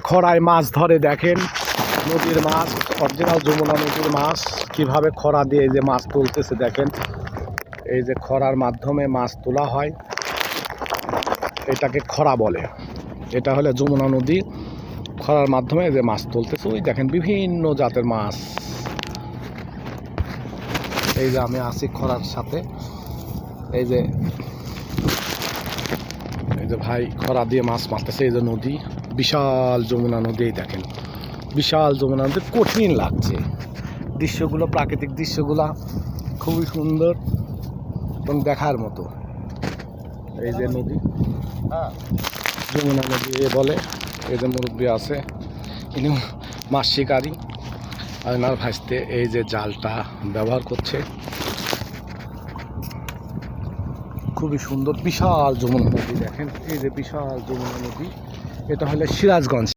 খরায় মাছ ধরে দেখেন, নদীর মাছ, অরিজিনাল যমুনা নদীর মাছ কিভাবে খরা দিয়ে এই যে মাছ তুলতেছে দেখেন। এই যে খরার মাধ্যমে মাছ তোলা হয়, এটাকে খরা বলে। এটা হলে যমুনা নদী, খরার মাধ্যমে যে মাছ তুলতেছে। ওই দেখেন বিভিন্ন জাতের মাছ। এই যে আমি আছি খরার সাথে, এই যে ভাই খরা দিয়ে মাছ মারতেছে। এই যে নদী, বিশাল যমুনা নদী, দেখেন বিশাল যমুনা নদী। কঠিন লাগছে দৃশ্যগুলো, প্রাকৃতিক দৃশ্যগুলা খুবই সুন্দর এবং দেখার মতো। এই যে নদী, যমুনা নদী বলে। এই যে মুরব্বী আছে, ইনি মাছ শিকারী, আর এনার ভাসতে এই যে জালটা ব্যবহার করছে। খুবই সুন্দর বিশাল যমুনা নদী দেখেন। এই যে বিশাল যমুনা নদী, এটা হলো সিরাজগঞ্জ।